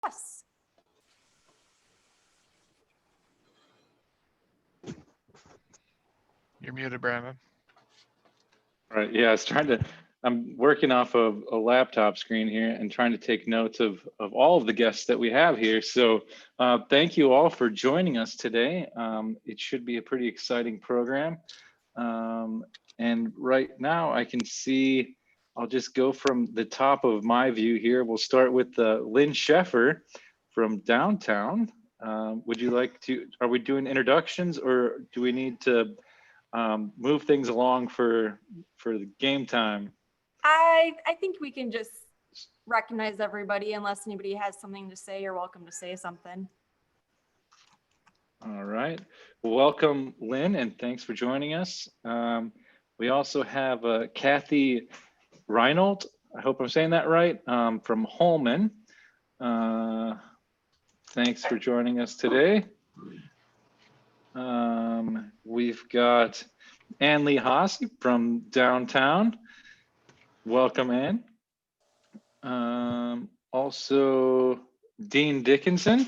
guests. You're muted, Brandon. All right. Yeah, I'm working off of a laptop screen here and trying to take notes of all of the guests that we have here. So thank you all for joining us today. It should be a pretty exciting program. And right now I can see, I'll just go from the top of my view here. We'll start with Lynn Sheffer from downtown. Would you like to, are we doing introductions or do we need to move things along for the game time? I think we can just recognize everybody unless anybody has something to say. You're welcome to say something. All right. Welcome, Lynn, and thanks for joining us. We also have Kathy Reinold. I hope I'm saying that right, from Holman. Thanks for joining us today. We've got Ann Lee Haas from downtown. Welcome, Ann. Also, Dean Dickinson,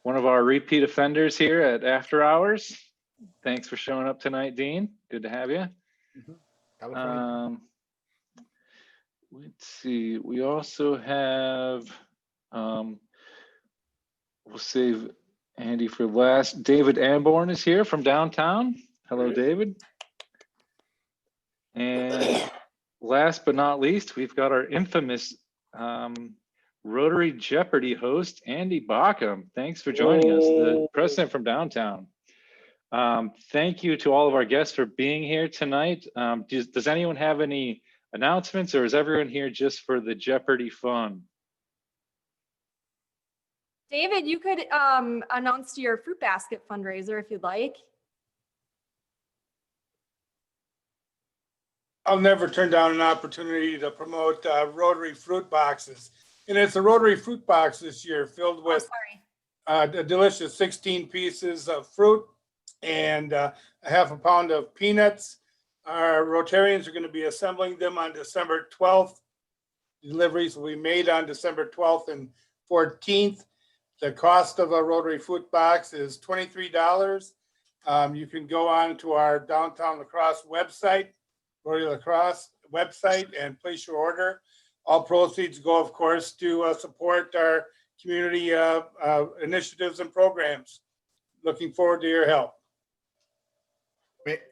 one of our repeat offenders here at After Hours. Thanks for showing up tonight, Dean. Good to have you. Let's see. We also have, we'll save Andy for last. David Amborn is here from downtown. Hello, David. And last but not least, we've got our infamous Rotary Jeopardy host, Andy Bockham. Thanks for joining us, the president from downtown. Thank you to all of our guests for being here tonight. Does anyone have any announcements, or is everyone here just for the Jeopardy fun? David, you could announce your fruit basket fundraiser if you'd like. I'll never turn down an opportunity to promote Rotary Fruit Boxes. And it's a Rotary Fruit Box this year filled with a delicious 16 pieces of fruit and a half a pound of peanuts. Our Rotarians are going to be assembling them on December 12th. Deliveries will be made on December 12th and 14th. The cost of a Rotary Fruit Box is $23. You can go on to our Downtown La Crosse website, Rotary La Crosse website, and place your order. All proceeds go, of course, to support our community initiatives and programs. Looking forward to your help.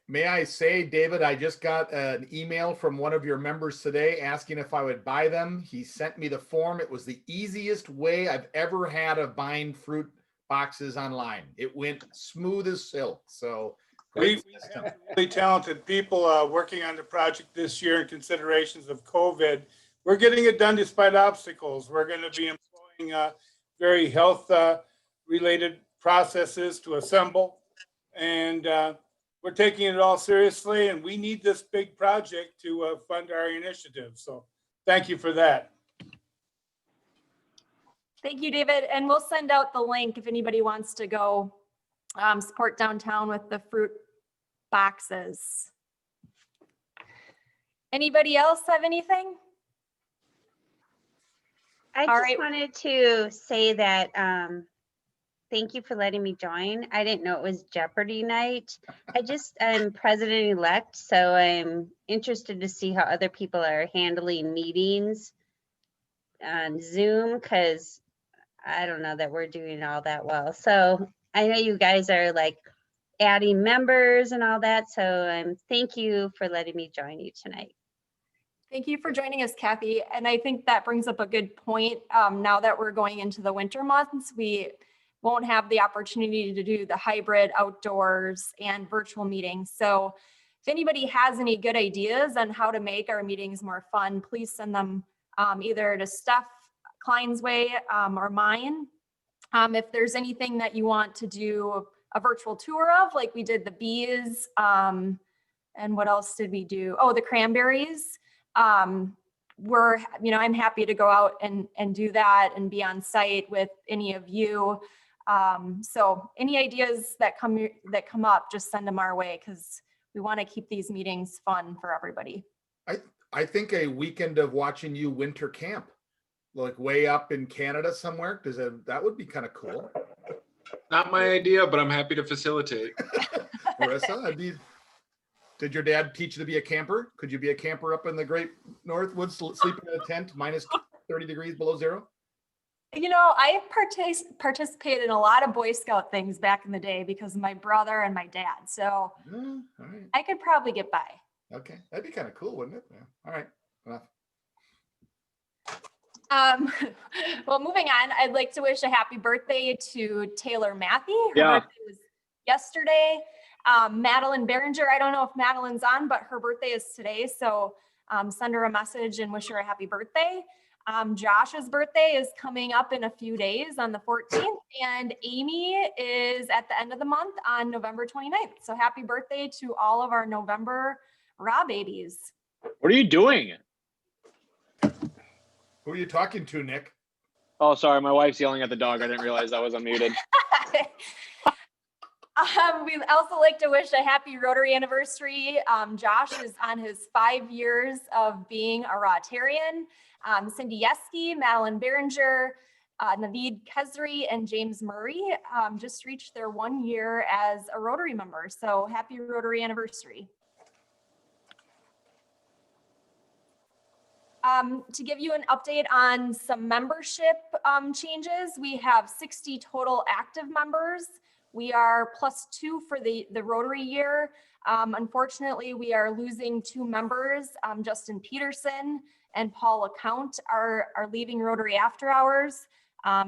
May I say, David, I just got an email from one of your members today asking if I would buy them. He sent me the form. It was the easiest way I've ever had of buying fruit boxes online. It went smooth as silk. So we have really talented people working on the project this year in considerations of COVID. We're getting it done despite obstacles. We're going to be employing very health related processes to assemble, and we're taking it all seriously, and we need this big project to fund our initiative. So thank you for that. Thank you, David. And we'll send out the link if anybody wants to go support downtown with the fruit boxes. Anybody else have anything? I just wanted to say that thank you for letting me join. I didn't know it was Jeopardy night. I'm president-elect, so I'm interested to see how other people are handling meetings on Zoom, because I don't know that we're doing all that well. So I know you guys are like adding members and all that, so thank you for letting me join you tonight. Thank you for joining us, Kathy. And I think that brings up a good point. Now that we're going into the winter months, we won't have the opportunity to do the hybrid outdoors and virtual meetings. So if anybody has any good ideas on how to make our meetings more fun, please send them either to Steph Klein's way or mine. If there's anything that you want to do a virtual tour of, like we did the bees, and what else did we do? Oh, the cranberries. I'm happy to go out and do that and be on site with any of you. So any ideas that come up, just send them our way, because we want to keep these meetings fun for everybody. I think a weekend of watching you winter camp like way up in Canada somewhere? Because that would be kind of cool. Not my idea, but I'm happy to facilitate. Marissa, did your dad teach you to be a camper? Could you be a camper up in the Great North Woods, sleeping in a tent, minus 30 degrees below zero? You know, I participated in a lot of Boy Scout things back in the day because of my brother and my dad. So All right. I could probably get by. Okay. That'd be kind of cool, wouldn't it? Yeah. All right. Enough. Well, moving on, I'd like to wish a happy birthday to Taylor Matthew. Her Yeah. birthday was yesterday. Madeline Behringer, I don't know if Madeline's on, but her birthday is today. So send her a message and wish her a happy birthday. Josh's birthday is coming up in a few days on the 14th, and Amy is at the end of the month on November 29th. So happy birthday to all of our November raw babies. What are you doing? Who are you talking to, Nick? Oh, sorry. My wife's yelling at the dog. I didn't realize I was unmuted. We'd also like to wish a happy Rotary anniversary. Josh is on his 5 years of being a Rotarian. Cindy Yeske, Madeline Behringer, Naveed Kesri, and James Murray just reached their 1 year as a Rotary member. So happy Rotary anniversary. To give you an update on some membership changes, we have 60 total active members. We are +2 for the Rotary year. Unfortunately, we are losing 2 members. Justin Peterson and Paul LeCount are leaving Rotary After Hours.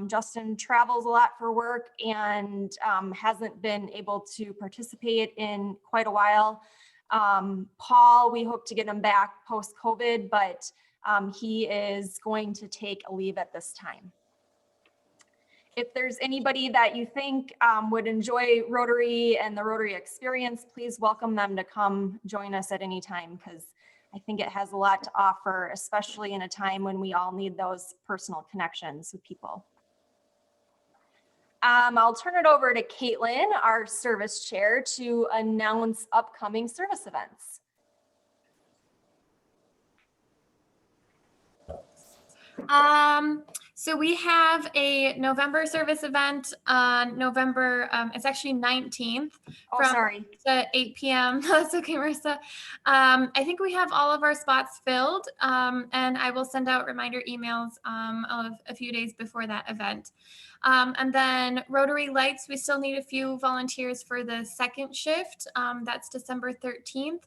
Justin travels a lot for work and hasn't been able to participate in quite a while. Paul, we hope to get him back post-COVID, but he is going to take a leave at this time. If there's anybody that you think would enjoy Rotary and the Rotary experience, please welcome them to come join us at any time, because I think it has a lot to offer, especially in a time when we all need those personal connections with people. I'll turn it over to Caitlin, our service chair, to announce upcoming service events. So we have a November service event on November, it's actually 19th. Oh, from sorry. At 8 p.m. That's okay, Marissa. I think we have all of our spots filled, and I will send out reminder emails of a few days before that event. And then Rotary Lights, we still need a few volunteers for the second shift. That's December 13th.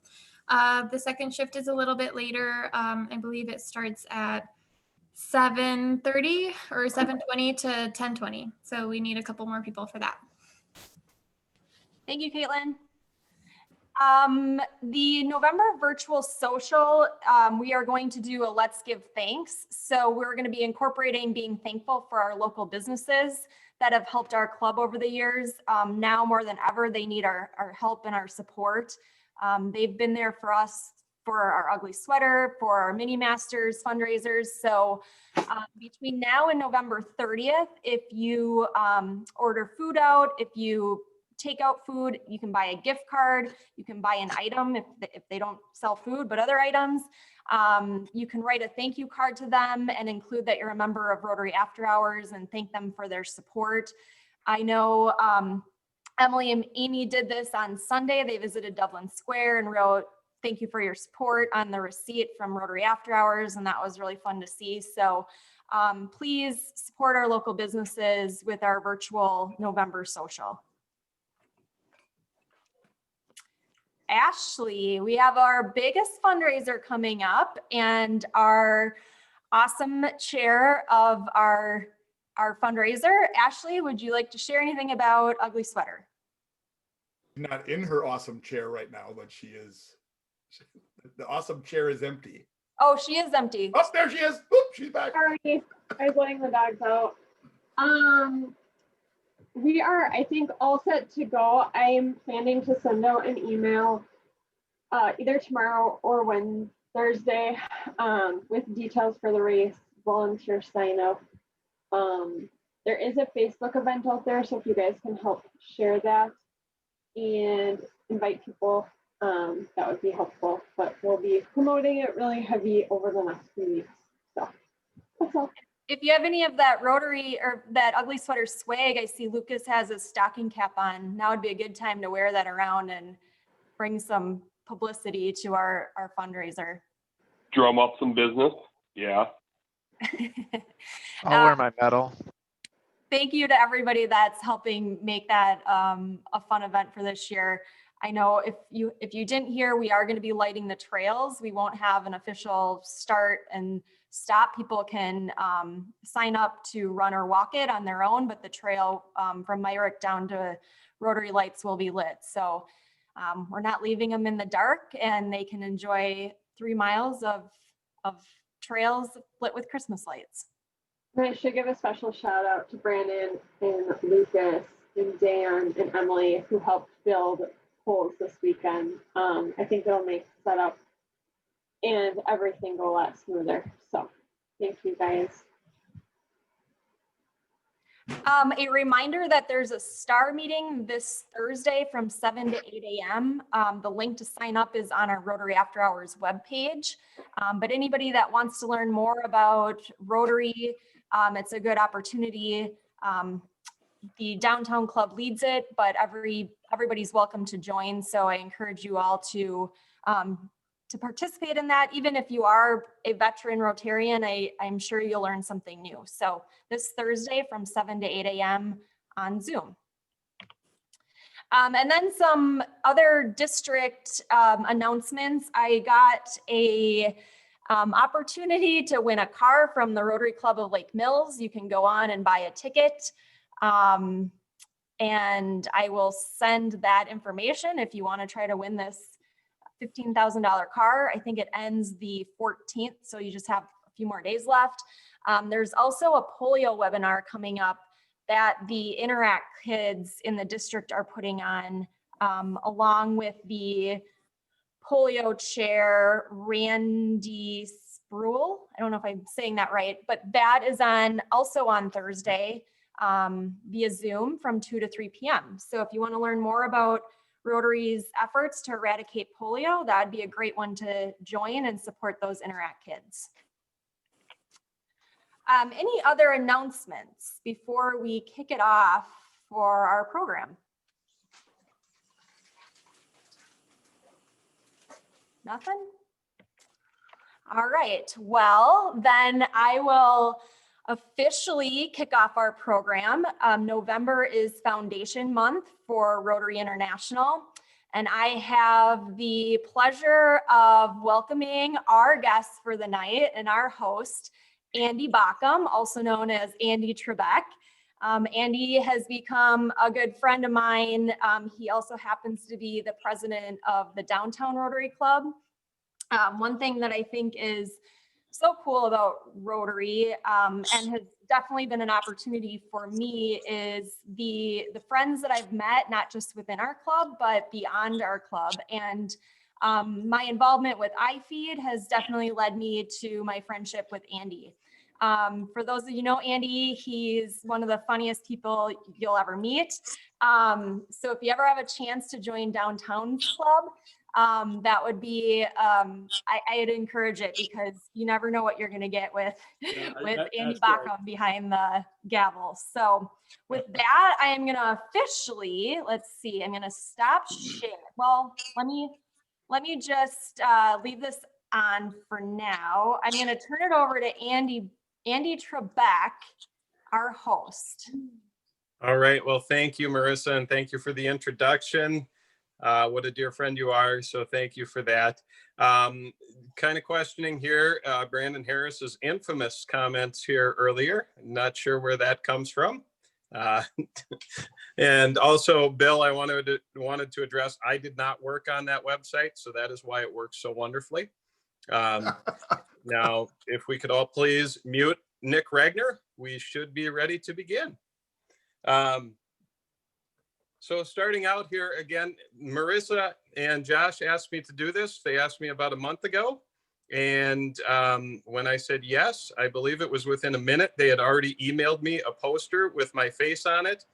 The second shift is a little bit later. I believe it starts at 7:30 or 7:20 to 10:20. So we need a couple more people for that. Thank you, Caitlin. The November virtual social, we are going to do a Let's Give Thanks. So we're going to be incorporating being thankful for our local businesses that have helped our club over the years. Now more than ever, they need our help and our support. They've been there for us for our ugly sweater, for our mini masters fundraisers. So between now and November 30th, if you order food out, if you take out food, you can buy a gift card, you can buy an item if they don't sell food, but other items. You can write a thank you card to them and include that you're a member of Rotary After Hours and thank them for their support. I know Emily and Amy did this on Sunday. They visited Dublin Square and wrote, "Thank you for your support" on the receipt from Rotary After Hours, and that was really fun to see. So please support our local businesses with our virtual November social. Ashley, we have our biggest fundraiser coming up, and our awesome chair of our fundraiser, Ashley, would you like to share anything about Ugly Sweater? Not in her awesome chair right now, but she is. The awesome chair is empty. Oh, she is empty. Oh, there she is. Oop, she's back. Sorry, I was letting the dogs out. We are, I think, all set to go. I am planning to send out an email either tomorrow or Thursday with details for the race, volunteer sign up. There is a Facebook event out there, so if you guys can help share that and invite people, that would be helpful. But we'll be promoting it really heavy over the next few weeks. So that's all. if you have any of that Rotary or that ugly sweater swag, I see Lucas has a stocking cap on. Now would be a good time to wear that around and bring some publicity to our fundraiser. Drum up some business. Yeah. I'll wear my medal. Thank you to everybody that's helping make that a fun event for this year. I know if you didn't hear, we are going to be lighting the trails. We won't have an official start and stop. People can sign up to run or walk it on their own, but the trail from Myrick down to Rotary Lights will be lit. So we're not leaving them in the dark, and they can enjoy 3 miles of trails lit with Christmas lights. And I should give a special shout out to Brandon and Lucas and Dan and Emily who helped build poles this weekend. I think it'll make setup and everything go a lot smoother. So thank you guys. A reminder that there's a STAR meeting this Thursday from 7 to 8 a.m. The link to sign up is on our Rotary After Hours webpage. But anybody that wants to learn more about Rotary, it's a good opportunity. The downtown club leads it, but everybody's welcome to join. So I encourage you all to participate in that. Even if you are a veteran Rotarian, I'm sure you'll learn something new. So this Thursday from 7 to 8 a.m. on Zoom. And then some other district announcements. I got a opportunity to win a car from the Rotary Club of Lake Mills. You can go on and buy a ticket. And I will send that information if you want to try to win this $15,000 car. I think it ends the 14th, so you just have a few more days left. There's also a polio webinar coming up that the Interact kids in the district are putting on, along with the polio chair, Randy Spruill. I don't know if I'm saying that right, but that is also on Thursday via Zoom from 2 to 3 p.m. So if you want to learn more about Rotary's efforts to eradicate polio, that'd be a great one to join and support those Interact kids. Any other announcements before we kick it off for our program? Nothing? All right, well, then I will officially kick off our program. November is Foundation Month for Rotary International, and I have the pleasure of welcoming our guest for the night and our host, Andy Bockham, also known as Andy Trebek. Andy has become a good friend of mine. He also happens to be the president of the Downtown Rotary Club. One thing that I think is so cool about Rotary and has definitely been an opportunity for me is the friends that I've met, not just within our club, but beyond our club. And my involvement with iFeed has definitely led me to my friendship with Andy. For those of you know Andy, he's one of the funniest people you'll ever meet. So if you ever have a chance to join Downtown's club, that would be, I'd encourage it because you never know what you're going to get with Andy Bockham behind the gavel. So with that, I am going to officially, let's see, I'm going to stop share. Well, let me just leave this on for now. I'm going to turn it over to Andy Trebek, our host. All right. Well, thank you, Marissa, and thank you for the introduction. What a dear friend you are. So thank you for that. Kind of questioning here, Brandon Harris's infamous comments here earlier. Not sure where that comes from. And also, Bill, I wanted to address, I did not work on that website, so that is why it works so wonderfully. Now, if we could all please mute Nick Regner, we should be ready to begin. So starting out here again, Marissa and Josh asked me to do this. They asked me about a month ago. And when I said yes, I believe it was within a minute, they had already emailed me a poster with my face on it,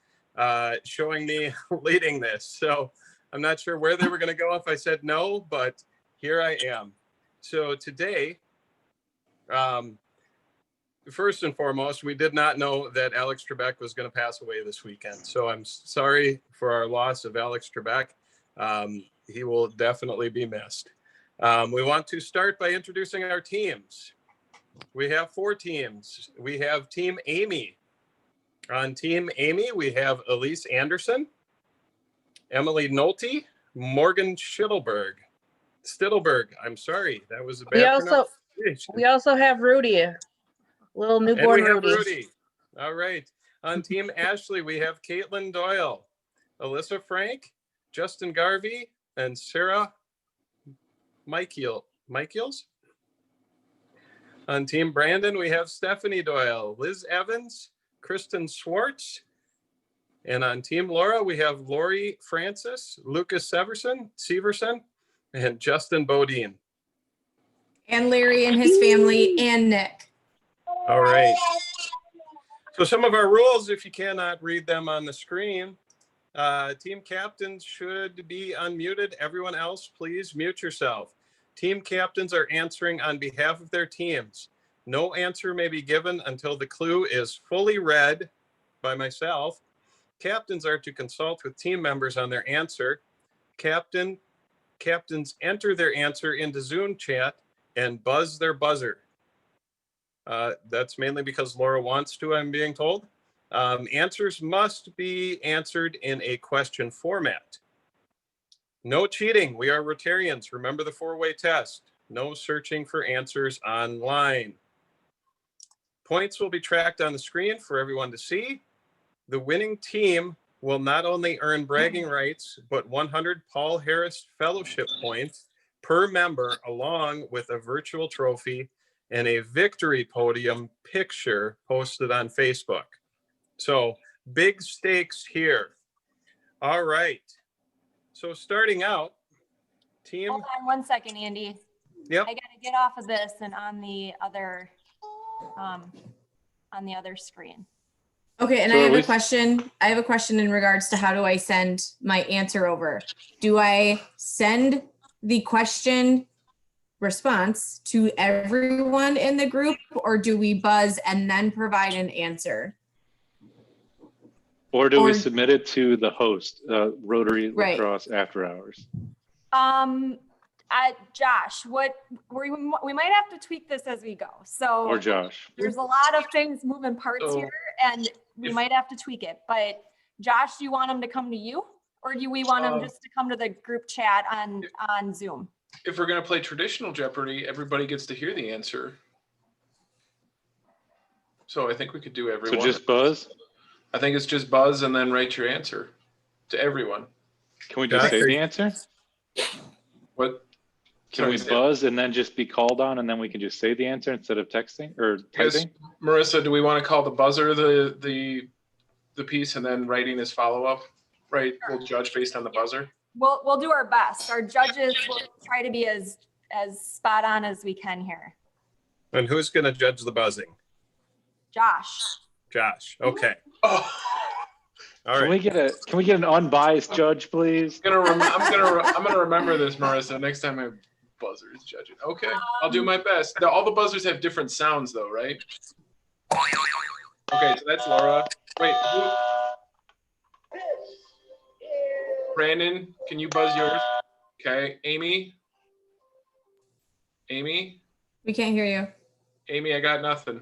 showing me leading this. So I'm not sure where they were going to go if I said no, but here I am. So today, first and foremost, we did not know that Alex Trebek was going to pass away this weekend. So I'm sorry for our loss of Alex Trebek. He will definitely be missed. We want to start by introducing our teams. We have 4 teams. We have Team Amy. On Team Amy, we have Elise Anderson, Emily Nolte, Morgan Stittelberg. I'm sorry, that was a bad pronunciation. We also have Rudy, little newborn And we have Rudy. Rudy. All right. On Team Ashley, we have Caitlin Doyle, Alyssa Frank, Justin Garvey, and Sarah Michaels. On Team Brandon, we have Stephanie Doyle, Liz Evans, Kristen Schwartz. And on Team Laura, we have Lori Francis, Lucas Severson, and Justin Bodine. And Larry and his family and Nick. All right. So some of our rules, if you cannot read them on the screen, team captains should be unmuted. Everyone else, please mute yourself. Team captains are answering on behalf of their teams. No answer may be given until the clue is fully read by myself. Captains are to consult with team members on their answer. Captains enter their answer into Zoom chat and buzz their buzzer. That's mainly because Laura wants to, I'm being told. Answers must be answered in a question format. No cheating. We are Rotarians. Remember the 4-way test. No searching for answers online. Points will be tracked on the screen for everyone to see. The winning team will not only earn bragging rights, but 100 Paul Harris Fellowship points per member, along with a virtual trophy and a victory podium picture posted on Facebook. So big stakes here. All right. So starting out, team. Hold on 1 second, Andy. Yep. I gotta get off of this and on the other screen. Okay, and So I have at a least- question. I have a question in regards to how do I send my answer over? Do I send the question response to everyone in the group, or do we buzz and then provide an answer? Or do we Or- submit it to the host, Rotary Right. Lacrosse After Hours? Josh, we might have to tweak this as we go. So Or Josh? there's a lot of things moving parts So, here, and we might have to tweak it. But Josh, do you want them to come to you, or do we want them just to come to the group chat on Zoom? If we're gonna play traditional Jeopardy, everybody gets to hear the answer. So I think we could do So everyone. just buzz? I think it's just buzz and then write your answer to everyone. Can we just say the answer? What? Can we Sorry, buzz and then just be called on and then we can just say the answer instead of texting or Yes, typing? Marissa, do we want to call the buzzer the piece and then writing is follow-up? Right, we'll judge based on the buzzer. We'll do our best. Our judges will try to be as spot on as we can here. And who's going to judge the buzzing? Josh. Josh. Okay. Oh, All Can we right. get an unbiased judge, please? I'm gonna remember this, Marissa. Next time my buzzer is judging. Okay, I'll do my best. All the buzzers have different sounds, though, right? Okay, so that's Laura. Wait, who? Brandon, can you buzz yours? Okay, Amy. Amy, We can't hear you. Amy, I got nothing.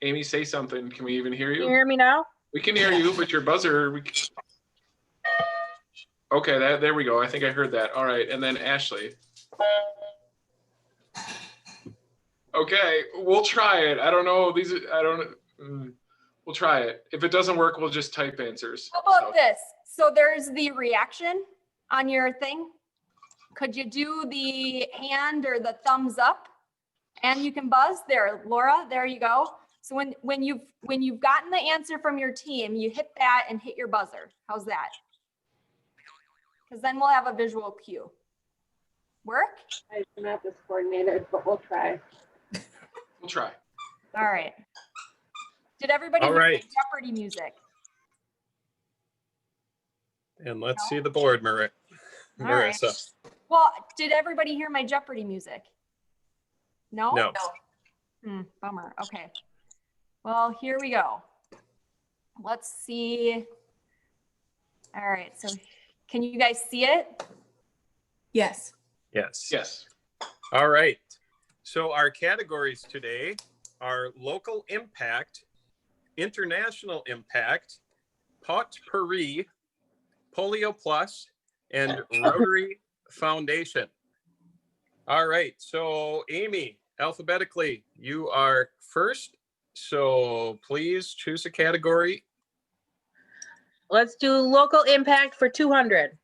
Amy, say something. Can we even hear Can you you? hear me now? We can hear you, but your buzzer. Okay, there we go. I think I heard that. All right, and then Ashley. Okay, we'll try it. I don't know. We'll try it. If it doesn't work, we'll just type answers. How about this? So there's the reaction on your thing. Could you do the hand or the thumbs up? And you can buzz there, Laura. There you go. So when you've gotten the answer from your team, you hit that and hit your buzzer. How's that? Because then we'll have a visual cue. Work? I'm not this coordinated, but we'll try. We'll try. All right. Did everybody All hear the right. Jeopardy music? And let's see the board, All right. Marissa. Well, did everybody hear my Jeopardy music? No? No. Bummer. Okay. Well, here we go. Let's see. All right. So can you guys see it? Yes. Yes. Yes. All right. So our categories today are local impact, international impact, potpourri, polio plus, and Rotary Foundation. All right. So Amy, alphabetically, you are first. So please choose a category. Let's do local impact for 200.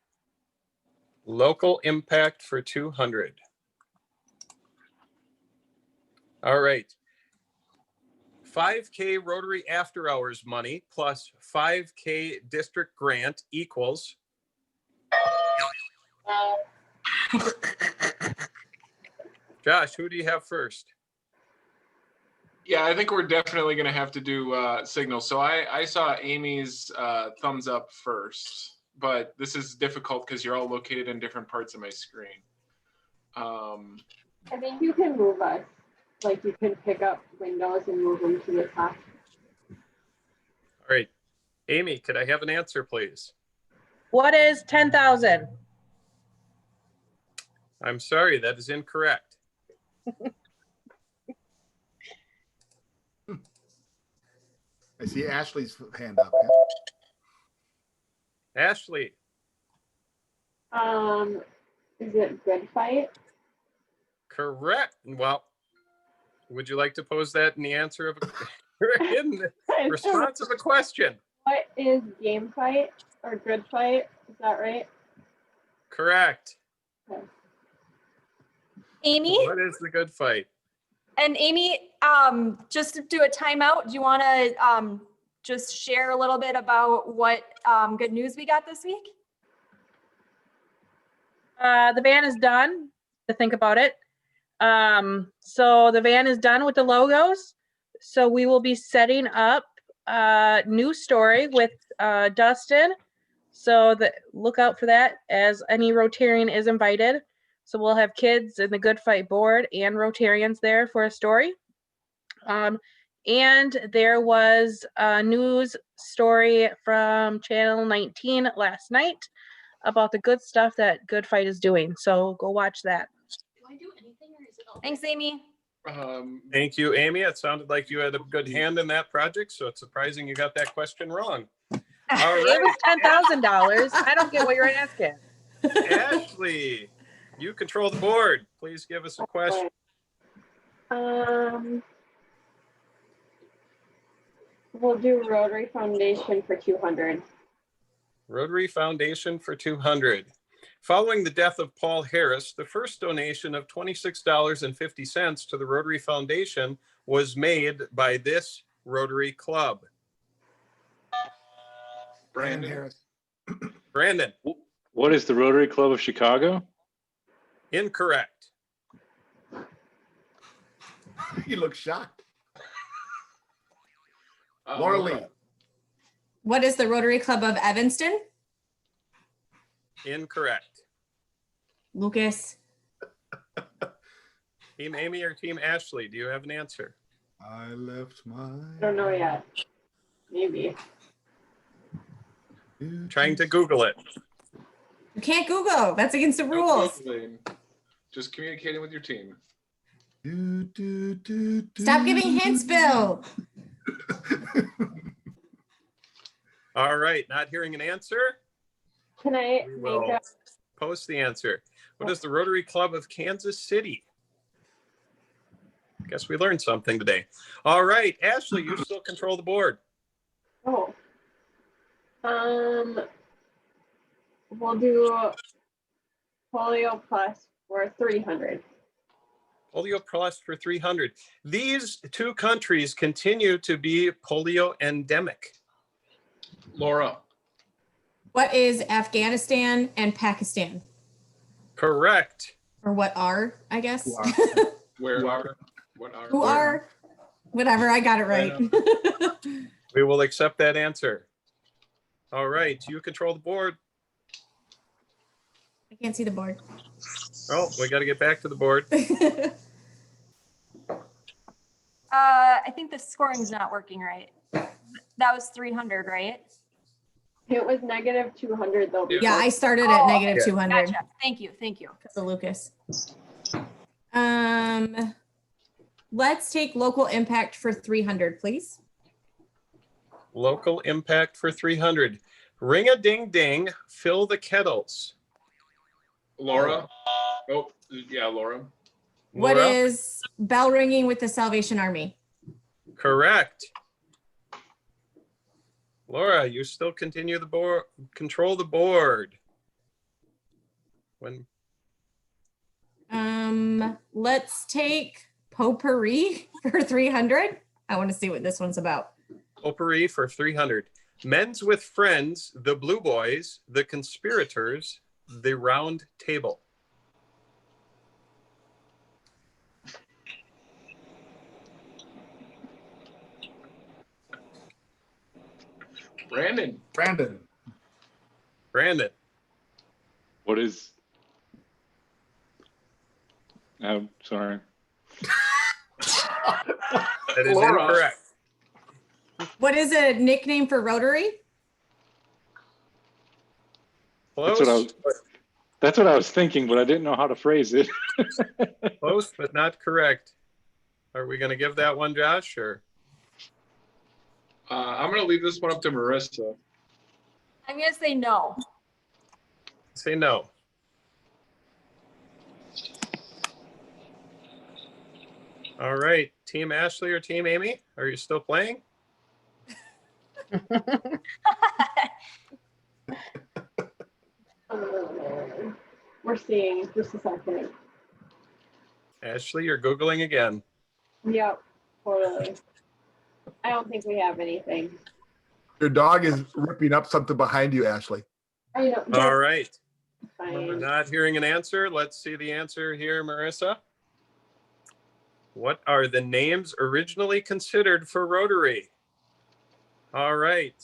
Local impact for 200. All right. 5K Rotary After Hours money plus 5K district grant equals. Josh, who do you have first? Yeah, I think we're definitely going to have to do signal. So I saw Amy's thumbs up first, but this is difficult because you're all located in different parts of my screen. I think you can move us. Like you can pick up windows and move them to the top. All right. Amy, could I have an answer, please? What is 10,000? I'm sorry, that is incorrect. I see Ashley's hand up. Ashley, Is it good fight? correct. Well, would you like to pose that in the answer of in the response of a question? What is game fight or good fight? Is that right? Correct. Okay. Amy? What is the good fight? And Amy, just to do a timeout, do you want to just share a little bit about what good news we got this week? The van is done, to think about it. So the van is done with the logos. So we will be setting up a new story with Dustin. So look out for that, as any Rotarian is invited. So we'll have kids in the Good Fight board and Rotarians there for a story. And there was a news story from Channel 19 last night about the good stuff that Good Fight is doing. So go watch that. Do I do anything or is it all? Thanks, Amy. Thank you, Amy. It sounded like you had a good hand in that project, so it's surprising you got that question wrong. All It was right, $10,000. I don't get what you're asking. Ashley, you control the board. Please give us a question. We'll do Rotary Foundation for 200. Rotary Foundation for 200. Following the death of Paul Harris, the first donation of $26.50 to the Rotary Foundation was made by this Rotary Club. Brandon Harris. Brandon. What is the Rotary Club of Chicago? Incorrect. You look shocked. Laura Lee. What is the Rotary Club of Evanston? Incorrect. Lucas. Team Amy or Team Ashley, do you have an answer? I left my. I don't know yet. Maybe. Trying to Google it. You can't Google. That's against the rules. Just communicating with your team. Stop giving hints, Bill. All right, not hearing an answer? Can I We make will a post the answer. What is the Rotary Club of Kansas City? Guess we learned something today. All right, Ashley, you still control the board. Oh. We'll do Polio Plus for 300. Polio Plus for 300. These two countries continue to be polio endemic. Laura. What is Afghanistan and Pakistan? Correct. Or what are, I guess? Where are? What are? Who are? Whatever, I got it right. We will accept that answer. All right, you control the board. I can't see the board. Oh, we got to get back to the board. I think the scoring's not working right. That was 300, right? It was negative 200 though. Yeah, I started at negative okay. 200. Gotcha. Thank you. Because of Lucas. Let's take local impact for 300, please. Local impact for 300. Ring a ding ding, fill the kettles. Laura. Oh, yeah, Laura. What Laura? is bell ringing with the Salvation Army? Correct. Laura, you still continue the board, control the board. When Let's take potpourri for 300. I want to see what this one's about. potpourri for 300. Men's with friends, the blue boys, the conspirators, the round table. Brandon. Brandon. What is? Oh, sorry. That is Laura. incorrect. What is a nickname for Rotary? Close, That's what I was thinking, but I didn't know how to phrase it. close, but not correct. Are we going to give that one, Josh, or? I'm going to leave this one up to Marissa. I'm going to say no. Say no. All right, Team Ashley or Team Amy, are you still playing? We're seeing just a second. Ashley, you're Googling again. Yep, totally. I don't think we have anything. Your dog is ripping up something behind you, Ashley. I know. All right. Fine. We're not hearing an answer. Let's see the answer here, Marissa. What are the names originally considered for Rotary? All right.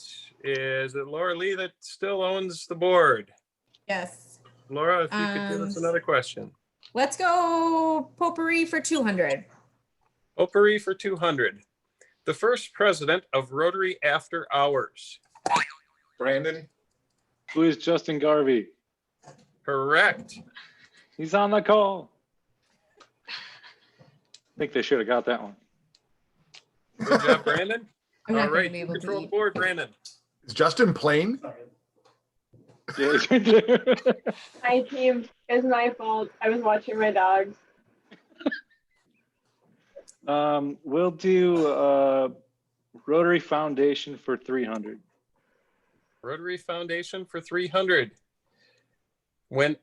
Is it Laura Lee that still owns the board? Yes. Laura, if you could give us another question. Let's go potpourri for 200. Potpourri for 200. The first president of Rotary After Hours. Brandon. Who is Justin Garvey? Correct. He's on the call. I think they should have got that one. Good job, Brandon. I'm not All gonna right, be able to control the eat. board, Brandon. Is Justin playing? Yeah. Hi, team. It's my fault. I was watching my dogs. We'll do Rotary Foundation for 300. Rotary Foundation for 300. When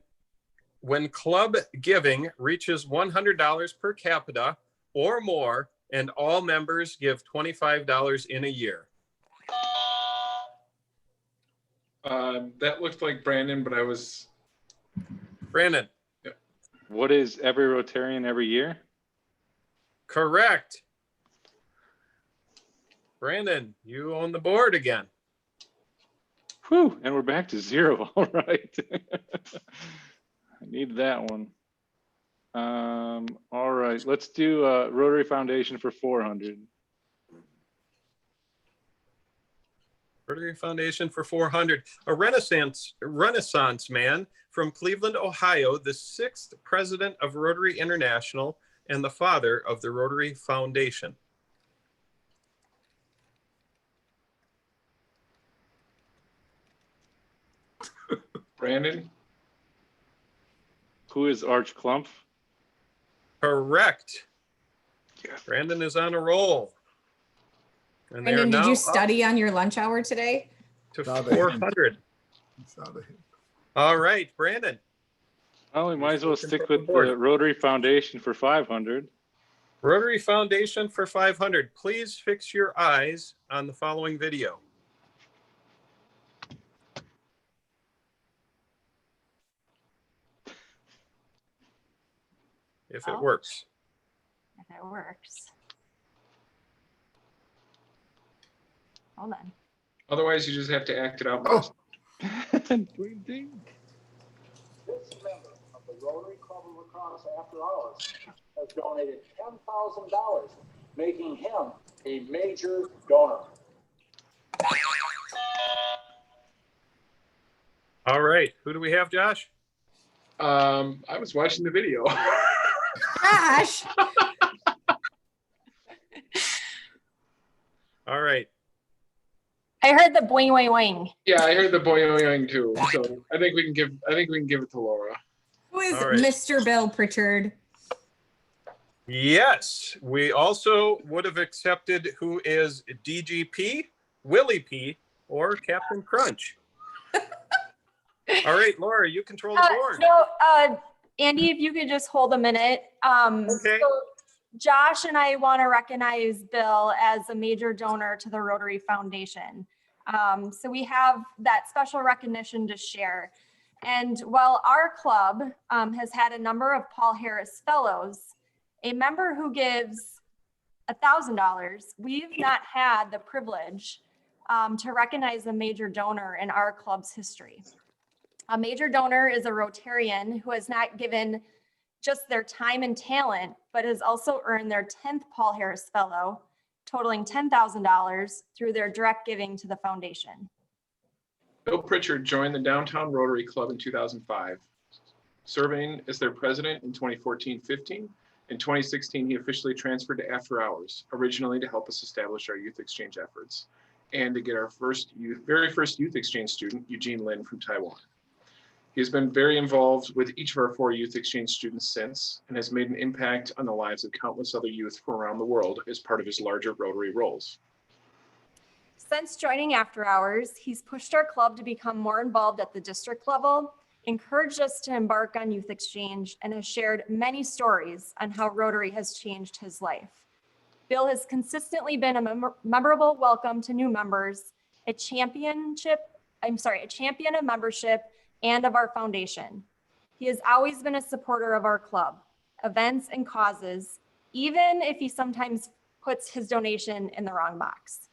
club giving reaches $100 per capita or more, and all members give $25 in a year. That looked like Brandon, but I was. Brandon. What is every Rotarian every year? Correct. Brandon, you own the board again. Whew, and we're back to 0. All right. I need that one. All right, let's do Rotary Foundation for 400. Rotary Foundation for 400. A Renaissance man from Cleveland, Ohio, the 6th president of Rotary International and the father of the Rotary Foundation. Brandon. Who is Arch Clump? Correct. Brandon is on a roll. And Brandon, did you study on your lunch hour today? To 400. All right, Brandon. Well, we might as well stick with the Rotary Foundation for 500. Rotary Foundation for 500. Please fix your eyes on the following video. If it works. If it works. Hold on. Otherwise, you just have to act it out. Oh. This member of the Rotary Club of Lacrosse After Hours has donated $10,000 making him a major donor. All right, who do we have, Josh? I was watching the video. Gosh. All right. I heard the boing, boing, boing. Yeah, I heard the boing too. So I think we can give it to Laura. Who is All right. Mr. Bill Pritchard? Yes, we also would have accepted who is DGP, Willie P, or Captain Crunch. All right, Laura, you control the board. Andy, if you could just hold a minute. Okay. So Josh and I want to recognize Bill as a major donor to the Rotary Foundation. So we have that special recognition to share. And while our club has had a number of Paul Harris Fellows, a member who gives $1,000, we've not had the privilege to recognize a major donor in our club's history. A major donor is a Rotarian who has not given just their time and talent, but has also earned their 10th Paul Harris Fellow, totaling $10,000 through their direct giving to the foundation. Bill Pritchard joined the Downtown Rotary Club in 2005, serving as their president in 2014-15. In 2016, he officially transferred to After Hours, originally to help us establish our youth exchange efforts and to get our very first youth exchange student, Eugene Lin from Taiwan. He has been very involved with each of our 4 youth exchange students since and has made an impact on the lives of countless other youth from around the world as part of his larger Rotary roles. Since joining After Hours, he's pushed our club to become more involved at the district level, encouraged us to embark on youth exchange, and has shared many stories on how Rotary has changed his life. Bill has consistently been a memorable welcome to new members, a champion of membership and of our foundation. He has always been a supporter of our club, events and causes, even if he sometimes puts his donation in the wrong box.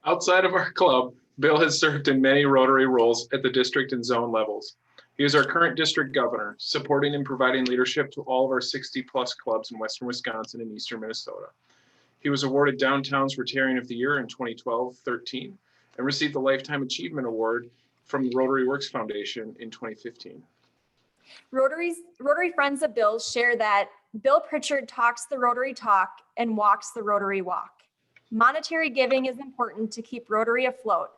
Outside of our club, Bill has served in many Rotary roles at the district and zone levels. He is our current district governor, supporting and providing leadership to all of our 60+ clubs in Western Wisconsin and Eastern Minnesota. He was awarded Downtown's Rotarian of the Year in 2012-13 and received the Lifetime Achievement Award from the Rotary Works Foundation in 2015. Rotary friends of Bill's share that Bill Pritchard talks the Rotary talk and walks the Rotary walk. Monetary giving is important to keep Rotary afloat,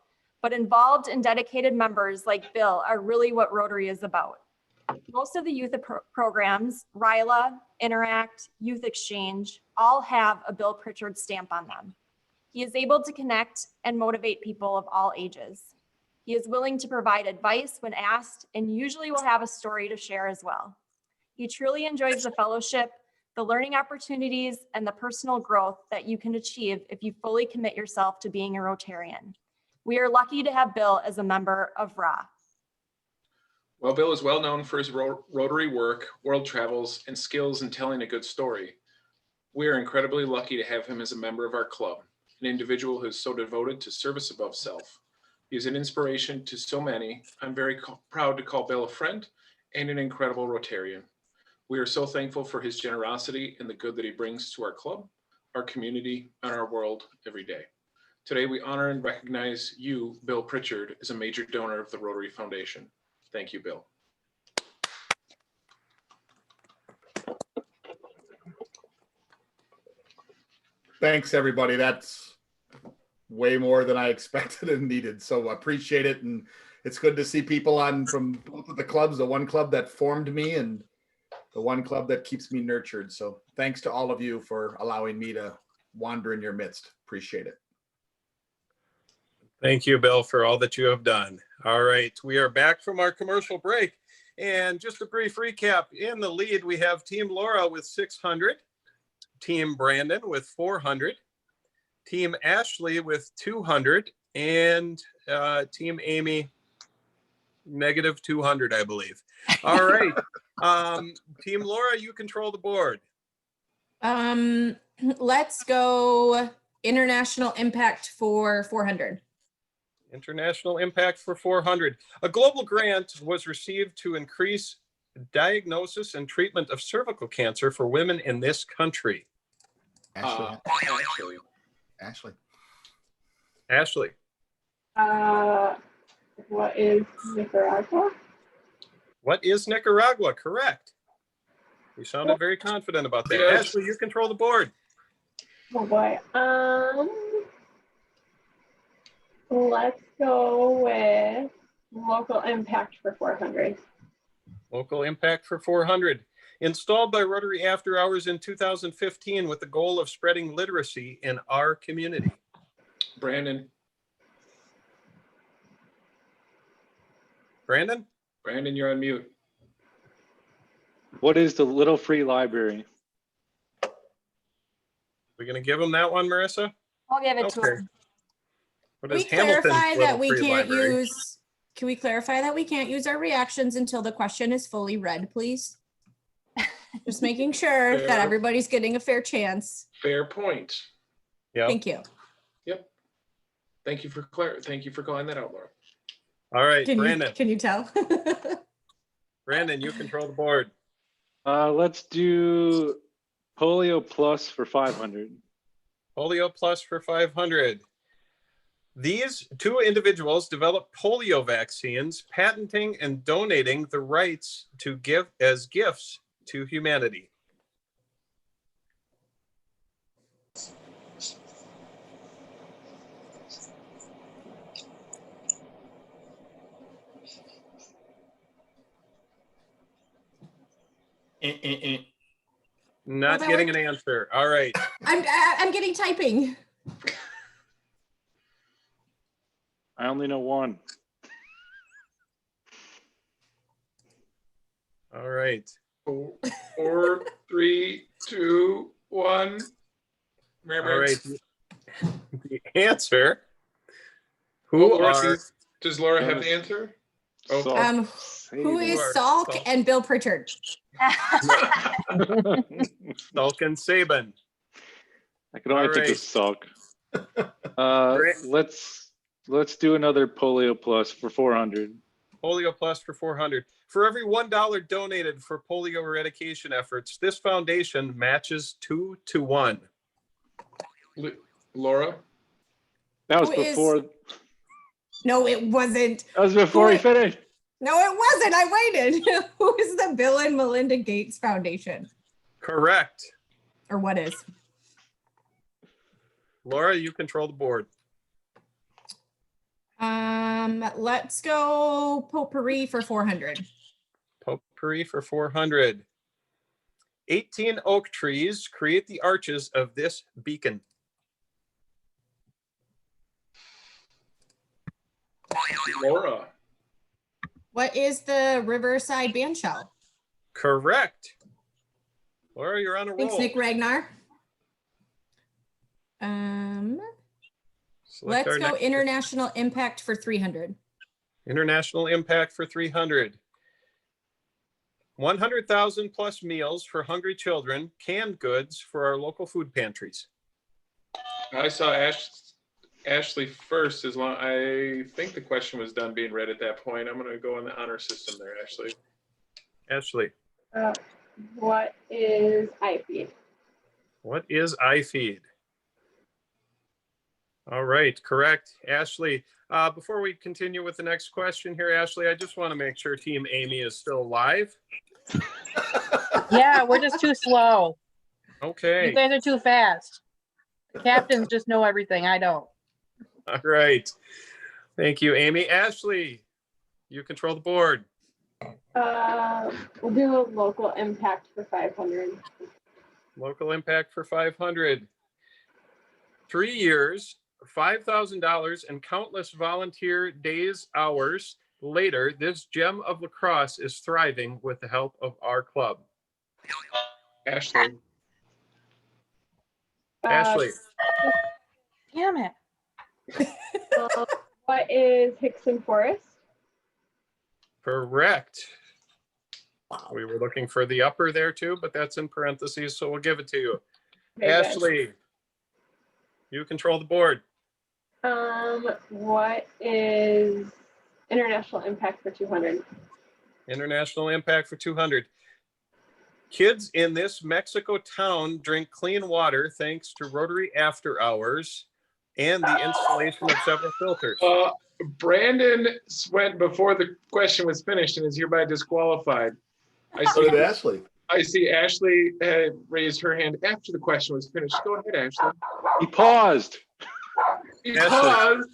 but involved and dedicated members like Bill are really what Rotary is about. Most of the youth programs, RILA, Interact, Youth Exchange, all have a Bill Pritchard stamp on them. He is able to connect and motivate people of all ages. He is willing to provide advice when asked and usually will have a story to share as well. He truly enjoys the fellowship, the learning opportunities, and the personal growth that you can achieve if you fully commit yourself to being a Rotarian. We are lucky to have Bill as a member of RA. While Bill is well known for his Rotary work, world travels, and skills in telling a good story, we are incredibly lucky to have him as a member of our club, an individual who is so devoted to service above self. He is an inspiration to so many. I'm very proud to call Bill a friend and an incredible Rotarian. We are so thankful for his generosity and the good that he brings to our club, our community, and our world every day. Today, we honor and recognize you, Bill Pritchard, as a major donor of the Rotary Foundation. Thank you, Bill. Thanks, everybody. That's way more than I expected and needed. So appreciate it. And it's good to see people from both of the clubs, the one club that formed me and the one club that keeps me nurtured. So thanks to all of you for allowing me to wander in your midst. Appreciate it. Thank you, Bill, for all that you have done. All right, we are back from our commercial break. And just a brief recap, in the lead, we have Team Laura with 600, Team Brandon with 400, Team Ashley with 200, and Team Amy, negative 200, I believe. All right, Team Laura, you control the board. Let's go international impact for 400. International impact for 400. A global grant was received to increase diagnosis and treatment of cervical cancer for women in this country. Ashley. Ashley. Ashley. Ashley. What is Nicaragua? What is Nicaragua? Correct. You sounded very confident about that. Yes. Ashley, you control the board. Oh boy. Let's go with local impact for 400. Local impact for 400. Installed by Rotary After Hours in 2015 with the goal of spreading literacy in our community. Brandon. Brandon? Brandon, you're on mute. What is the Little Free Library? We're going to give him that one, Marissa? I'll give it to him. What Can we is Hamilton's clarify Little that we Free can't Library? use, can we clarify that we can't use our reactions until the question is fully read, please? Just making sure that Fair. everybody's getting a fair chance. Fair point. Yeah. Thank you. Yep. Thank you for calling that out, Laura. All right, Can Brandon. you, can you tell? Brandon, you control the board. Let's do Polio Plus for 500. Polio Plus for 500. These two individuals developed polio vaccines, patenting and donating the rights to give as gifts to humanity. Not that getting worked. an answer. All right. I'm getting typing. I only know one. All right. 4, 3, 2, 1. All right. The answer. Who Laura, are? does Laura have the answer? Oh. Who is Salk and Bill Pritchard? Salk and Saban. I can only All think of right. Salk. Let's do another Polio Plus for 400. Polio Plus for 400. For every $1 donated for polio eradication efforts, this foundation matches 2 to 1. Laura? That was Who is- before. No, it wasn't. That was before he finished. No, it wasn't. I waited. Who is the Bill and Melinda Gates Foundation? Correct. Or what is? Laura, you control the board. Let's go potpourri for 400. Potpourri for 400. 18 oak trees create the arches of this beacon. Laura. What is the Riverside Bandshell? Correct. Laura, you're on a Thanks, roll. Nick Ragnar. Select Let's our go next- International Impact for 300. International Impact for 300. 100,000 plus meals for hungry children, canned goods for our local food pantries. I saw Ashley first. I think the question was done being read at that point. I'm going to go on the honor system there, Ashley. Ashley, What is iFeed? what is iFeed? All right, correct. Ashley, before we continue with the next question here, Ashley, I just want to make sure Team Amy is still alive. Yeah, we're just too slow. Okay. You guys are too fast. The captains just know everything. I don't. All right. Thank you, Amy. Ashley, you control the board. We'll do a local impact for 500. Local impact for 500. 3 years, $5,000 and countless volunteer days, hours later, this gem of lacrosse is thriving with the help of our club. Ashley. Ashley. Damn it. What is Hickson Forest? Correct. We were looking for the upper there too, but that's in parentheses, so we'll give it to you. Okay, good. Ashley, you control the board. What is International Impact for 200? International Impact for 200. Kids in this Mexico town drink clean water thanks to Rotary After Hours and the installation of several filters. Brandon went before the question was finished and is hereby disqualified. So did Ashley. I see Ashley had raised her hand after the question was finished. Go ahead, Ashley. He paused. He Ashley. paused.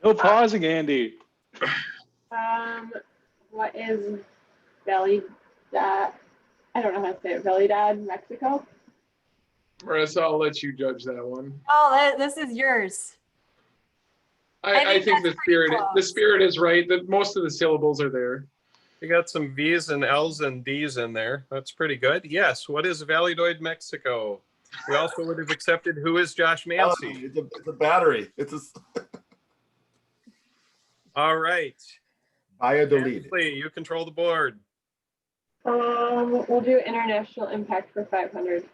No pausing, Andy. What is Validad? I don't know how to say it. Validad, Mexico. Marissa, I'll let you judge that one. Oh, this is yours. I think that's the pretty spirit is right. That most of the syllables are there. You got some V's and L's and D's in there. That's pretty good. Yes. What is Valladolid, Mexico? We also would have accepted who is Josh Mancy. It's a battery. It's a All right. Valladolid. Ashley, you control the board. We'll do international impact for 500.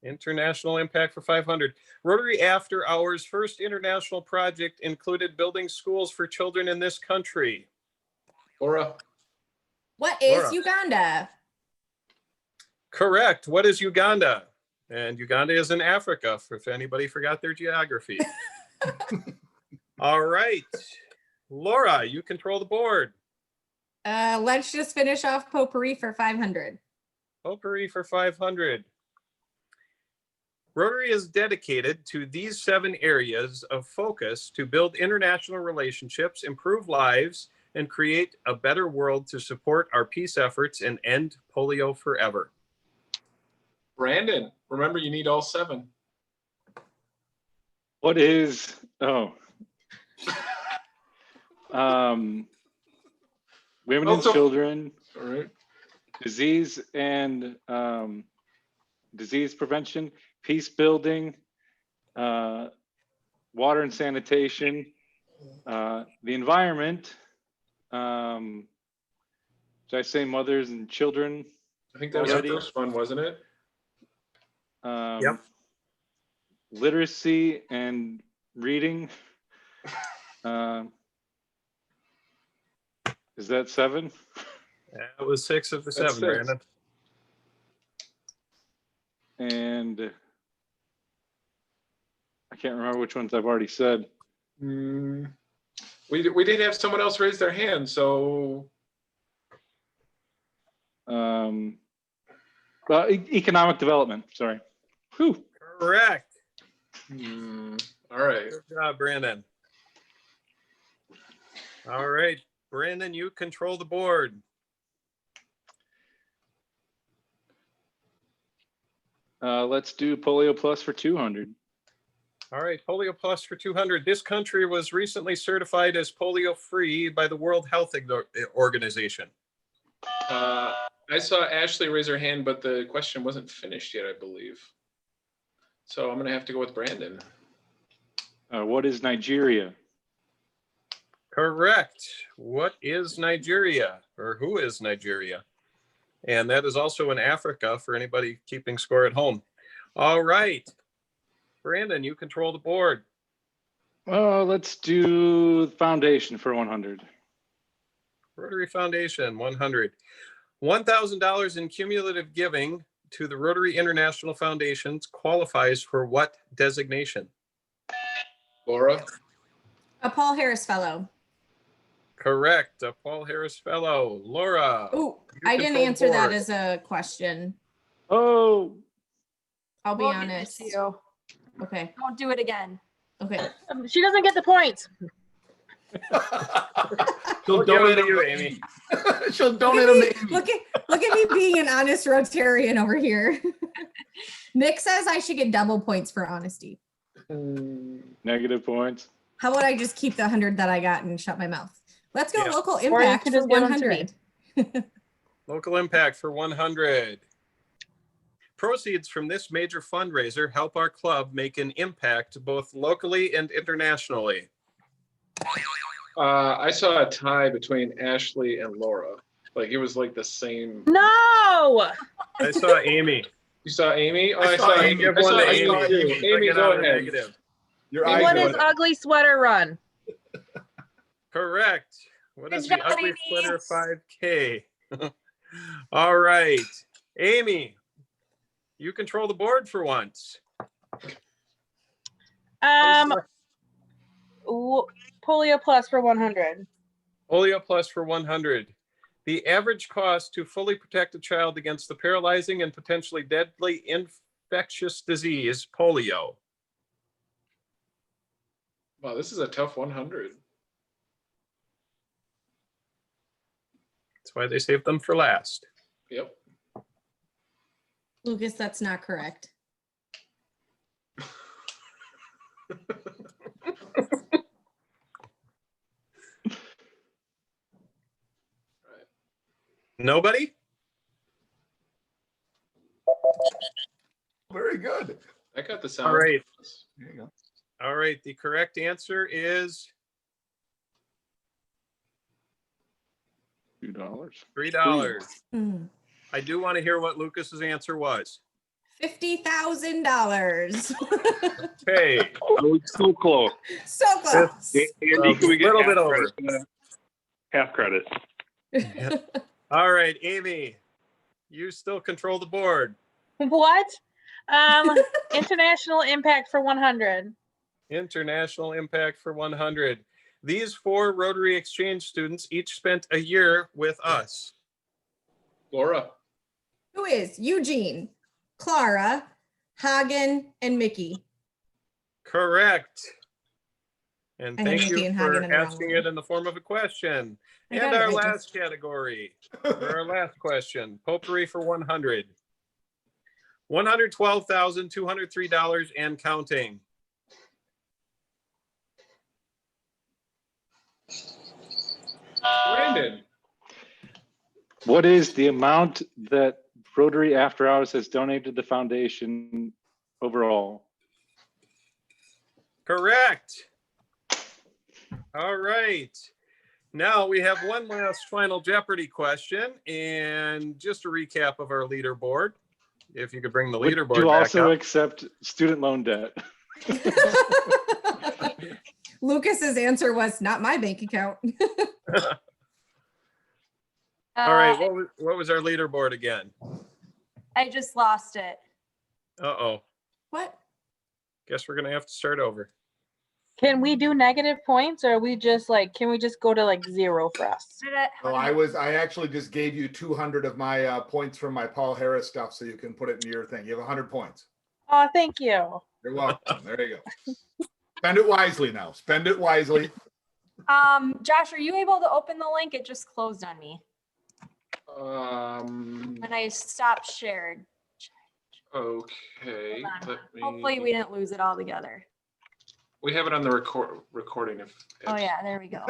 International impact for 500. Rotary After Hours first international project included building schools for children in this country. Laura. What is Laura. Uganda? Correct. What is Uganda? And Uganda is in Africa, if anybody forgot their geography. All right. Laura, you control the board. Let's just finish off potpourri for 500. Potpourri for 500. Rotary is dedicated to these 7 areas of focus to build international relationships, improve lives, and create a better world to support our peace efforts and end polio forever. Brandon, remember you need all 7. What is, women and children, all right. disease and disease prevention, peace building, water and sanitation, the environment. Did I say mothers and children? I think that was the first one, wasn't it? Yep. Literacy and reading. Is that 7? That was 6 of the 7, Brandon. And I can't remember which ones I've already said. We did have someone else raise their hand, so. Well, economic development, sorry. Whew. Correct. All right. Good job, Brandon. All right, Brandon, you control the board. Let's do Polio Plus for 200. All right, Polio Plus for 200. This country was recently certified as polio-free by the World Health Organization. I saw Ashley raise her hand, but the question wasn't finished yet, I believe. So I'm going to have to go with Brandon. What is Nigeria? Correct. What is Nigeria, or who is Nigeria? And that is also in Africa for anybody keeping score at home. All right. Brandon, you control the board. Let's do foundation for 100. Rotary Foundation, 100. $1,000 in cumulative giving to the Rotary International Foundations qualifies for what designation? Laura? A Paul Harris Fellow. Correct. A Paul Harris Fellow. Laura. Oh, I didn't answer that as a question. Oh. I'll be We'll give it honest. to you. Okay. Don't do it again. Okay. She doesn't get the points. She'll We'll give donate it to them you, to Amy. She'll donate them to Amy. Look at me being an honest Rotarian over here. Nick says I should get double points for honesty. Negative points. How about I just keep the 100 that I got and shut my mouth? Let's go Yeah. local Or you impact could for just give them to me. 100. Local impact for 100. Proceeds from this major fundraiser help our club make an impact both locally and internationally. I saw a tie between Ashley and Laura. Like it was like the same. No. I saw Amy. You saw Amy? Oh, I saw Amy. Give I one saw to Amy. Amy. Amy, Get go out of ahead. negative. Your Amy, eyes What go is ahead. ugly sweater run? Correct. What Good is the job, ugly Amy. sweater 5K? All right. Amy, you control the board for once. Polio Plus for 100. Polio Plus for 100. The average cost to fully protect a child against the paralyzing and potentially deadly infectious disease, polio. Wow, this is a tough 100. That's why they saved them for last. Yep. Lucas, that's not correct. Nobody? Very good. I got the sound. All right. There you go. All right. The correct answer is $2. $3. Mm. I do want to hear what Lucas's answer was. $50,000. Okay. Oh, it's so close. So close. Andy, can we get a little half bit over. credit for that? Half credit. All right, Amy, you still control the board. What? International Impact for 100. International Impact for 100. These 4 Rotary Exchange students each spent a year with us. Laura. Who is Eugene, Clara, Hagen, and Mickey? Correct. And I had thank Mickey you and for Hagen in the wrong asking one. it in the form of a question. I And got it our right last category, or our last question, potpourri for 100. $112,203 and counting. Brandon. What is the amount that Rotary After Hours has donated to the foundation overall? Correct. All right. Now we have one last final Jeopardy question, and just a recap of our leaderboard. If you could bring the Would leaderboard you back also up. accept student loan debt? Lucas's answer was not my bank account. All right, what was our leaderboard again? I just lost it. Uh-oh. What? Guess we're gonna have to start over. Can we do negative points, or are we just like, can we just go to like 0 for us? Oh, I actually just gave you 200 of my points from my Paul Harris stuff, so you can put it in your thing. You have 100 points. Oh, thank you. You're welcome. There you go. Spend it wisely now. Spend it wisely. Josh, are you able to open the link? It just closed on me Um, when I stopped shared. okay. Let me, Hopefully we didn't lose it all together. we have it on the recording. If Oh yeah, there we go.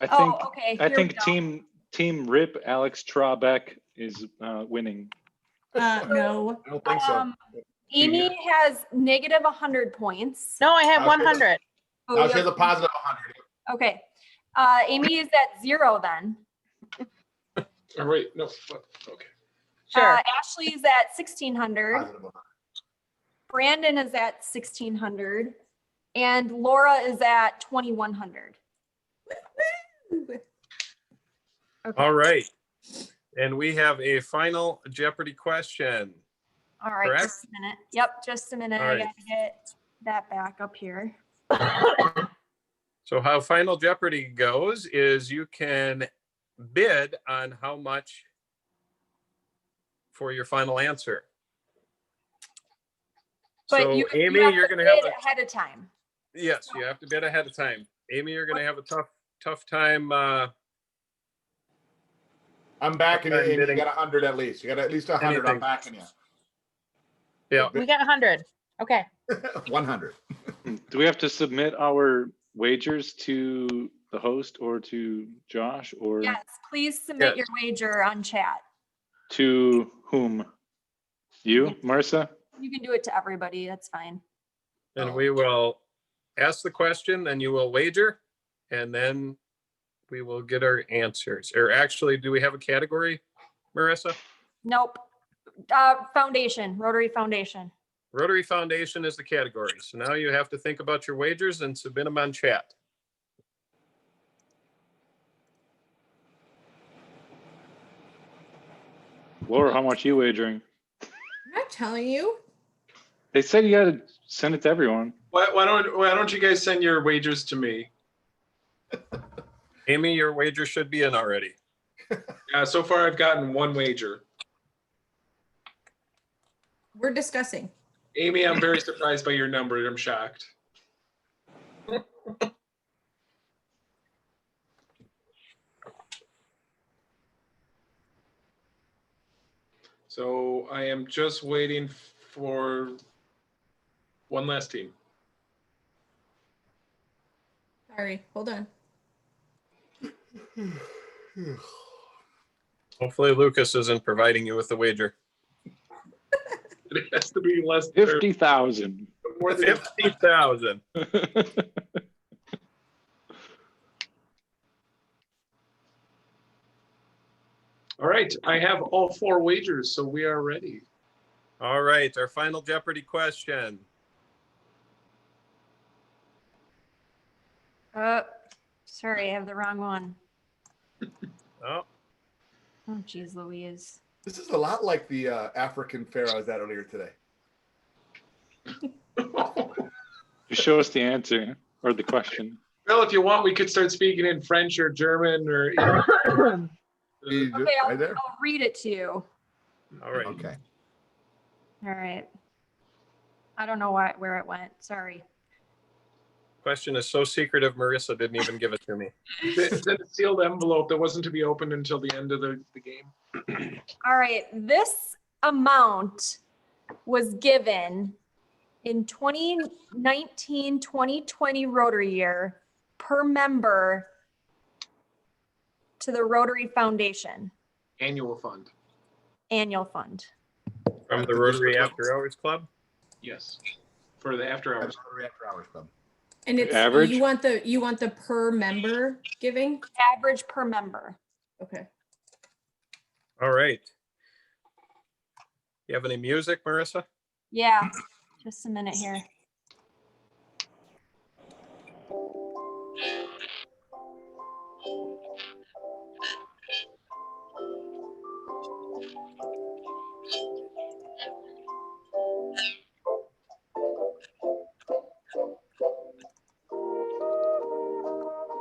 I Oh, think okay, I here we think go. team Rip Alex Trabeck is winning. No. I don't think so. Amy has negative 100 points. No, I have Now she has 100. Oh, Now you she has have- a positive 100. Okay. Amy is at 0 then. oh, wait, no. What? Okay. Sure. Ashley is at 1600. Positive 100. Brandon is at 1600. And Laura is at 2100. Okay. All right. And we have a final Jeopardy question. All right, Correct? just a minute. Yep, just a minute. All I right. gotta get that back up here. So how Final Jeopardy goes is you can bid on how much for your final answer. But So you Amy, have you're to going to have bid a, ahead of time. yes, you have to bid ahead of time. Amy, you're going to have a tough time. I'm backing you, I'm Amy. You bidding. got 100 at least. You got at least 100. Anything. I'm backing you. Yeah. We got 100. Okay. 100. Do we have to submit our wagers to the host or to Josh or Yes, please submit Yes. your wager on chat. to whom? You, Marissa? You can do it to everybody. That's fine. And we will ask the question, then you will wager, and then we will get our answers. Or actually, do we have a category, Marissa? Nope. Foundation, Rotary Foundation. Rotary Foundation is the category. So now you have to think about your wagers and submit them on chat. Laura, how much you wagering? I'm not telling you. They said you got to send it to everyone. Why don't you guys send your wagers to me? Amy, your wager should be in already. So far I've gotten one wager. We're discussing. Amy, I'm very surprised by your number. I'm shocked. So I am just waiting for one last team. Sorry, hold on. Hopefully Lucas isn't providing you with the wager. It has to be less 50,000. more than 50,000. All right, I have all 4 wagers, so we are ready. All right, our final Jeopardy question. Sorry, I have the wrong one. Oh, Oh, geez, Louise. This is a lot like the African fair I was at earlier today. Just show us the answer or the question. Well, if you want, we could start speaking in French or German or. Okay, I'll read it to you. all right. Okay. All right. I don't know where it went. Sorry. Question is so secretive, Marissa didn't even give it to me. It's in a sealed envelope that wasn't to be opened until the end of the game. All right. This amount was given in 2019, 2020 Rotary year per member to the Rotary Foundation Annual fund. annual fund. From the Rotary After Hours Club? Yes. For the after hours. Rotary After Hours Club. And it's Average? you want the per member giving? Average per member. Okay. All right. You have any music, Marissa? Yeah. Just a minute here.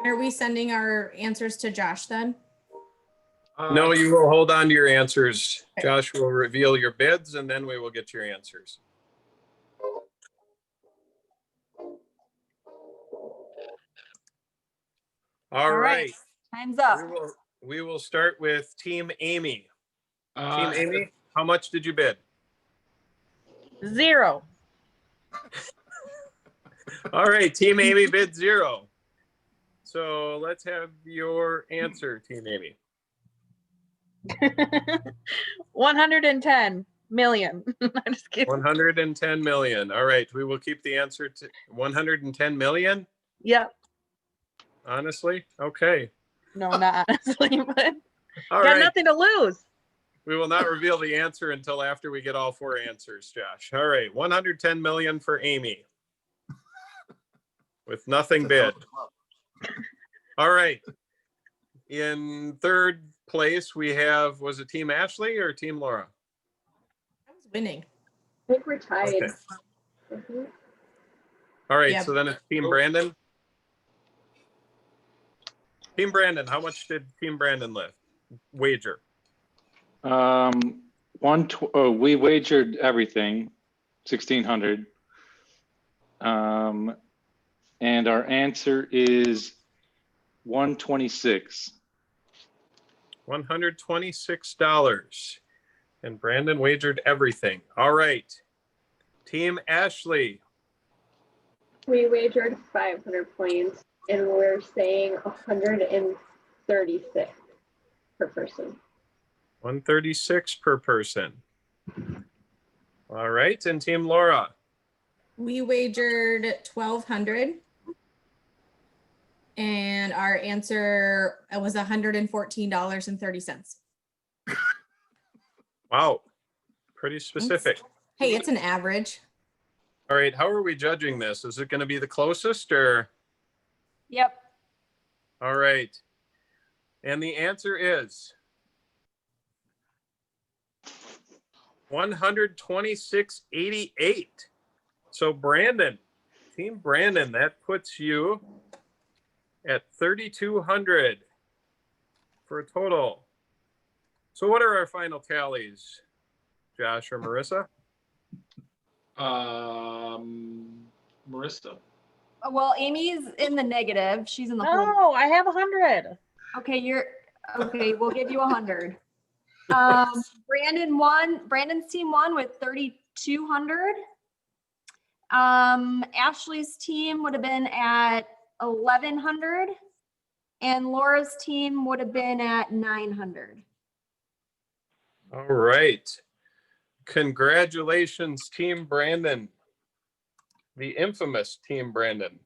Are we sending our answers to Josh then? No, you will hold on to your answers. Josh will reveal your bids and then we will get your answers. All right. Time's up. We will start with Team Amy. Uh, Team Amy, how much did you bid? 0. All right, Team Amy bid 0. So let's have your answer, Team Amy. 110 million. I'm just kidding. 110 million. All right, we will keep the answer to 110 million. Yep. Honestly, okay. No, not honestly, but All got right. nothing to lose. We will not reveal the answer until after we get all 4 answers, Josh. All right, 110 million for Amy. With nothing bid. All right. In third place, we have, was it Team Ashley or Team Laura? I was winning. I think we're tied. Okay. Mhm. All right, Yeah. so then it's Team Brandon. Team Brandon, how much did Team Brandon wager? We wagered everything, 1,600. And our answer is 126. $126. And Brandon wagered everything. All right. Team Ashley. We wagered 500 points and we're saying 136 per person. 136 per person. All right. And Team Laura. We wagered 1,200. And our answer was $114.30. Wow. Pretty specific. Hey, it's an average. All right. How are we judging this? Is it going to be the closest or? Yep. All right. And the answer is 126.88. So Brandon, Team Brandon, that puts you at 3,200 for a total. So what are our final tallies, Josh or Marissa? Marissa. Well, Amy's in the negative. She's in the hole. No, I have 100. Okay, we'll give you 100. Brandon's team won with 3,200. Ashley's team would have been at 1,100 and Laura's team would have been at 900. All right. Congratulations, Team Brandon. The infamous Team Brandon,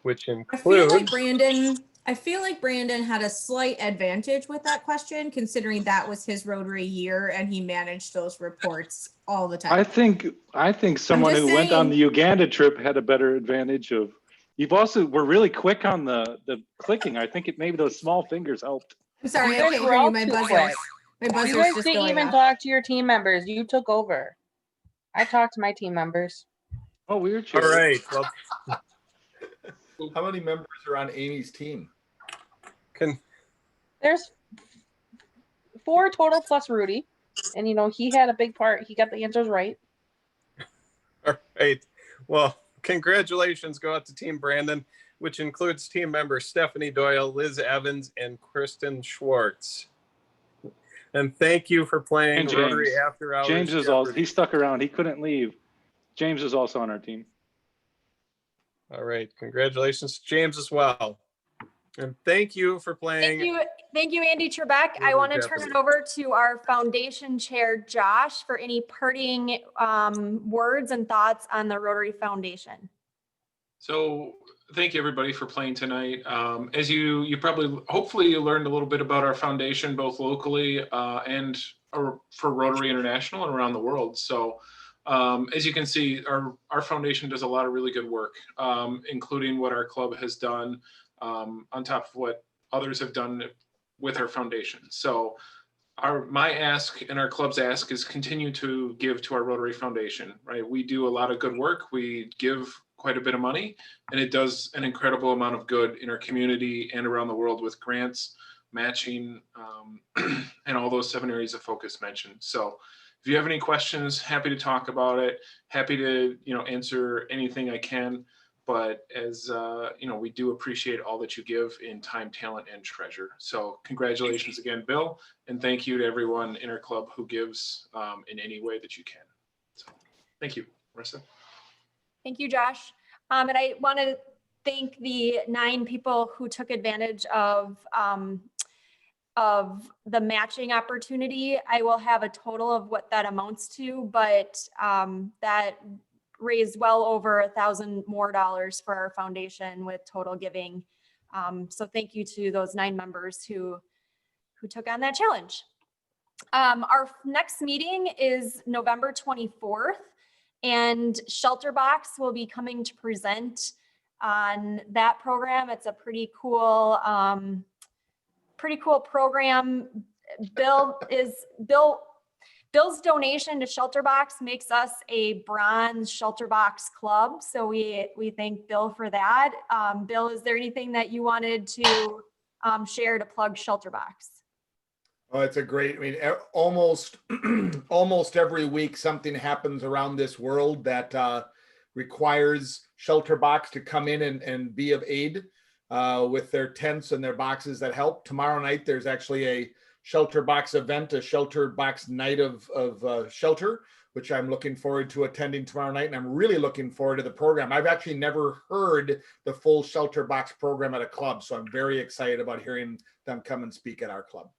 which includes... I feel like Brandon had a slight advantage with that question, considering that was his Rotary year and he managed those reports all the time. I think someone who went on the Uganda trip had a better advantage of. You've also were really quick on the clicking. I think maybe those small fingers helped. I'm sorry, You I guys can't were hear you. all My too buzzer's quick. You just guys didn't going even off. talk to your team members. You took over. I talked to my team members. Oh, weird. All right. Well, How many members are on Amy's team? There's 4 total plus Rudy. And, he had a big part. He got the answers right. all right. Well, congratulations go out to Team Brandon, which includes team members Stephanie Doyle, Liz Evans, and Kristen Schwartz. And thank you for playing And Rotary After Hours. James is also, he stuck around. He couldn't leave. James is also on our team. All right. Congratulations, James, as well. And thank you for playing. Thank you, Andy Trebek. I want to turn it over to our foundation chair, Josh, for any parting words and thoughts on the Rotary Foundation. So thank you everybody for playing tonight. As you hopefully you learned a little bit about our foundation, both locally and for Rotary International and around the world. So as you can see, our foundation does a lot of really good work, including what our club has done on top of what others have done with our foundation. So my ask and our club's ask is continue to give to our Rotary Foundation, right? We do a lot of good work. We give quite a bit of money, and it does an incredible amount of good in our community and around the world with grants, matching, and all those 7 areas of focus mentioned. So if you have any questions, happy to talk about it, happy to answer anything I can. But as we do appreciate all that you give in time, talent, and treasure. So congratulations again, Bill, and thank you to everyone in our club who gives in any way that you can. So thank you, Marissa. Thank you, Josh. And I want to thank the 9 people who took advantage of the matching opportunity. I will have a total of what that amounts to, but that raised well over $1,000 more for our foundation with total giving. So thank you to those 9 members who took on that challenge. Our next meeting is November 24th, and Shelterbox will be coming to present on that program. It's a pretty cool program. Bill's donation to Shelterbox makes us a bronze Shelterbox club. So we thank Bill for that. Bill, is there anything that you wanted to share to plug Shelterbox? Oh, it's a great, almost every week something happens around this world that requires Shelterbox to come in and be of aid with their tents and their boxes that help. Tomorrow night, there's actually a Shelterbox event, a Shelterbox night of shelter, which I'm looking forward to attending tomorrow night. And I'm really looking forward to the program. I've actually never heard the full Shelterbox program at a club. So I'm very excited about hearing them come and speak at our club.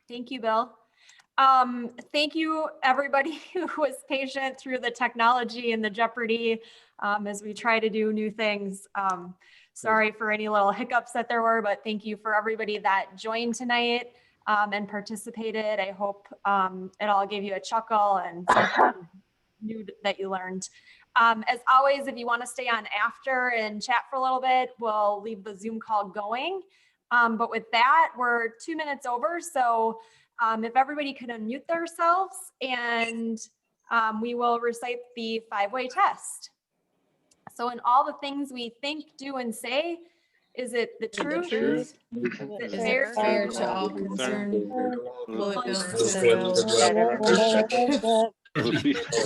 Thank you, Bill. Thank you, everybody who was patient through the technology and the Jeopardy as we try to do new things. Sorry for any little hiccups that there were, but thank you for everybody that joined tonight and participated. I hope it all gave you a chuckle and something new that you learned. As always, if you want to stay on after and chat for a little bit, we'll leave the Zoom call going. But with that, we're 2 minutes over. So If everybody could unmute themselves, and we will recite the 5-way test. So in all the things we think, do, and say, is it the truth? truth? Is Is it it fair to all concerned? Will it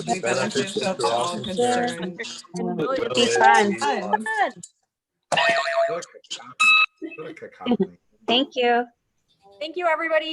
be beneficial to all concerned? Will it Be fun. What a cacophony. Thank you. Thank you, everybody.